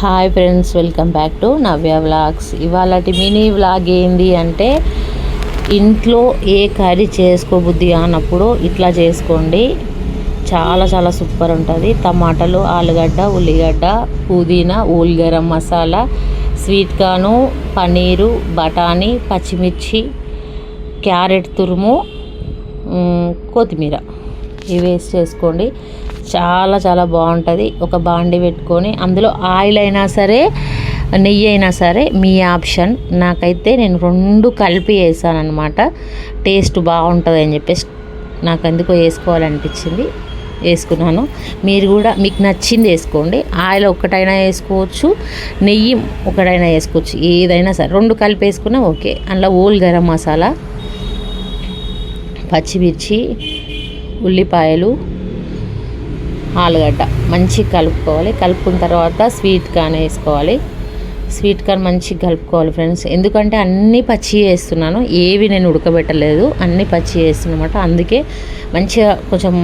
Hi friends, welcome back to Navya vlogs. ఇవాళటి mini vlog ఏంది అంటే, ఇంట్లో ఏ కర్రీ చేసుకోబుద్ధి అన్నప్పుడు ఇట్లా చేసుకోండి. చాలా చాలా సూపర్ ఉంటుంది. టమాటాలు, ఆలుగడ్డ, ఉల్లిగడ్డ, పుదీనా, whole garam masala, sweet corn, paneer, బఠానీ, పచ్చిమిర్చి, క్యారెట్ తురుము, కొత్తిమీర ఇవి వేసి చేసుకోండి. చాలా చాలా బాగుంటుంది. ఒక బాండి పెట్టుకొని అందులో ఆయిల్ అయినా సరే నెయ్యి అయినా సరే మీ ఆప్షన్. నాకైతే నేను రెండు కలిపి వేసాను అనమాట. టేస్ట్ బాగుంటుంది అని చెప్పేసి నాకు ఎందుకో వేసుకోవాలనిపించింది, వేసుకున్నాను. మీరు కూడా మీకు నచ్చింది వేసుకోండి. ఆయిల్ ఒక్కటైనా వేసుకోవచ్చు, నెయ్యి ఒకటైనా వేసుకోవచ్చు, ఏదైనా సరే రెండు కలిపి వేసుకున్నా ఓకే. అందులో ఓల్ గరం మసాలా, పచ్చిమిర్చి, ఉల్లిపాయలు, ఆలుగడ్డ మంచిగా కలుపుకోవాలి. కలుపుకున్న తర్వాత స్వీట్ కార్న్ వేసుకోవాలి. స్వీట్ కార్న్ మంచిగా కలుపుకోవాలి ఫ్రెండ్స్. ఎందుకంటే అన్నీ పచ్చి వేస్తున్నాను, ఏవి నేను ఉడకబెట్టలేదు, అన్నీ పచ్చి వేస్తున్నమాట. అందుకే మంచిగా కొంచెం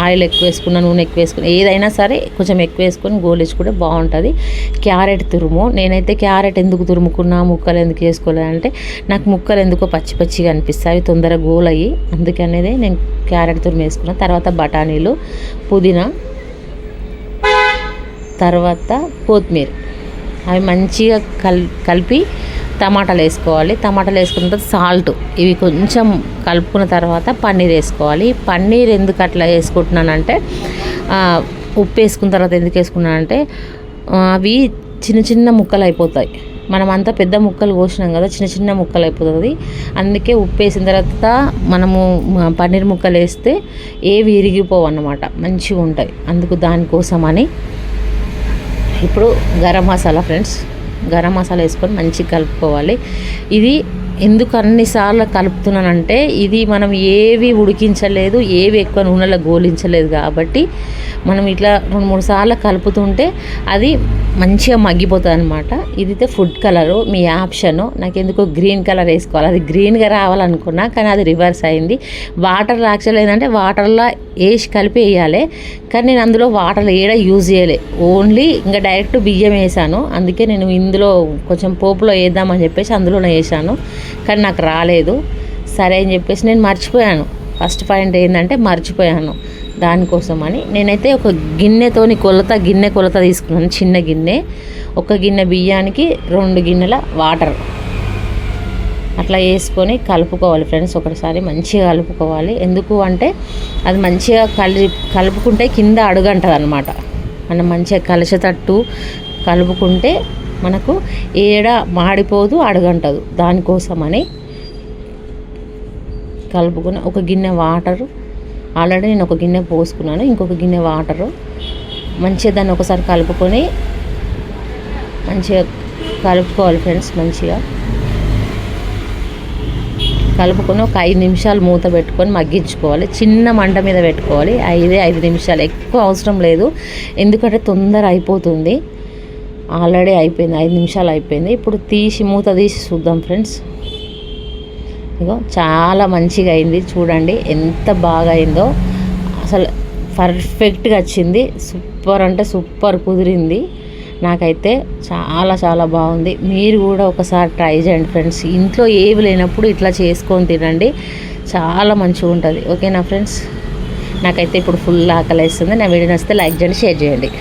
ఆయిల్ ఎక్కువ వేసుకున్నా, నూనె ఎక్కువ వేసుకున్నా, ఏదైనా సరే కొంచెం ఎక్కువ వేసుకొని గోలించుకుంటే బాగుంటుంది. క్యారెట్ తురుము, నేనైతే క్యారెట్ ఎందుకు తురుముకున్నా, ముక్కలు ఎందుకు వేసుకోలేదంటే నాకు ముక్కలు ఎందుకో పచ్చి పచ్చిగా అనిపిస్తాయి, అవి తొందరగా గోలయ్యి, అందుకనేది నేను క్యారెట్ తురుము వేసుకున్నాను. తర్వాత బఠానీలు, పుదీనా, తర్వాత కొత్తిమీర, అవి మంచిగా కలిపి టమాటాలు వేసుకోవాలి. టమాటాలు వేసుకున్న తర్వాత సాల్ట్, ఇవి కొంచెం కలుపుకున్న తర్వాత పన్నీర్ వేసుకోవాలి. పన్నీర్ ఎందుకు అట్లా వేసుకుంటున్నానంటే, ఉప్పు వేసుకున్న తర్వాత ఎందుకు వేసుకున్నానంటే అవి చిన్న చిన్న ముక్కలు అయిపోతాయి. మనం అంతా పెద్ద ముక్కలు కోసినాం కదా, చిన్న చిన్న ముక్కలు అయిపోతుంది. అందుకే ఉప్పు వేసిన తర్వాత మనము పన్నీర్ ముక్కలు వేస్తే ఏవి ఇరిగిపోవు అన్నమాట, మంచిగా ఉంటాయి. అందుకు దానికోసమని. ఇప్పుడు గరం మసాలా ఫ్రెండ్స్, గరం మసాలా వేసుకొని మంచిగా కలుపుకోవాలి. ఇది ఎందుకు అన్నిసార్లు కలుపుతున్నానంటే, ఇది మనం ఏవి ఉడికించలేదు, ఏవి ఎక్కువ నూనెలో గోలించలేదు కాబట్టి మనం ఇట్లా 2-3 సార్లు కలుపుతుంటే అది మంచిగా మగ్గిపోతుంది అనమాట. ఇదైతే ఫుడ్ కలరు, మీ ఆప్షను. నాకు ఎందుకో గ్రీన్ కలర్ వేసుకోవాలి, అది గ్రీన్గా రావాలనుకున్నా కానీ అది రివర్స్ అయింది. వాటర్ యాక్చువల్ ఏంటంటే వాటర్లో వేసి కలిపి వేయాలి, కానీ నేను అందులో వాటర్ యూజ్ చేయలే, ఓన్లీ ఇంకా డైరెక్ట్ బియ్యం వేసాను. అందుకే నేను ఇందులో కొంచెం పోపులో వేద్దామని చెప్పేసి అందులోనే వేసాను, కానీ నాకు రాలేదు. సరే అని చెప్పేసి నేను మర్చిపోయాను. ఫస్ట్ పాయింట్ ఏంటంటే మర్చిపోయాను. దానికోసమని నేనైతే ఒక గిన్నెతోని గిన్నె కొలత తీసుకున్నాను, చిన్న గిన్నె. ఒక గిన్నె బియ్యానికి 2 గిన్నెల వాటర్ అట్లా వేసుకొని కలుపుకోవాలి ఫ్రెండ్స్. ఒకసారి మంచిగా కలుపుకోవాలి. ఎందుకు అంటే అది మంచిగా కలుపుకుంటే కింద అడుగంటది అనమాట. మనం మంచిగా కలిసేటట్టు కలుపుకుంటే మనకు ఏడ మాడిపోదు, అడుగంటదు. దానికోసమని కలుపుకుని ఒక గిన్నె వాటరు, ఆల్రెడీ నేను ఒక గిన్నె పోసుకున్నాను, ఇంకొక గిన్నె వాటరు మంచిగా దాన్ని ఒకసారి కలుపుకొని మంచిగా కలుపుకోవాలి ఫ్రెండ్స్. మంచిగా కలుపుకొని ఒక 5 నిమిషాలు మూత పెట్టుకొని మగ్గించుకోవాలి. చిన్న మంట మీద పెట్టుకోవాలి. 5 నిమిషాలు, ఎక్కువ అవసరం లేదు, ఎందుకంటే తొందర అయిపోతుంది. ఆల్రెడీ అయిపోయింది, 5 నిమిషాలు అయిపోయింది. ఇప్పుడు మూత తీసి చూద్దాం ఫ్రెండ్స్. ఇగో చాలా మంచిగా అయింది, చూడండి ఎంత బాగా అయిందో. అసలు పర్ఫెక్ట్గా వచ్చింది, సూపర్ అంటే సూపర్ కుదిరింది. నాకైతే చాలా చాలా బాగుంది. మీరు కూడా ఒకసారి ట్రై చేయండి ఫ్రెండ్స్. ఇంట్లో ఏవి లేనప్పుడు ఇట్లా చేసుకొని తినండి, చాలా మంచిగా ఉంటుంది. ఓకేనా ఫ్రెండ్స్? నాకైతే ఇప్పుడు ఫుల్ ఆకలి వేస్తుంది. నా వీడియో నచ్చితే లైక్ చేయండి, షేర్ చేయండి.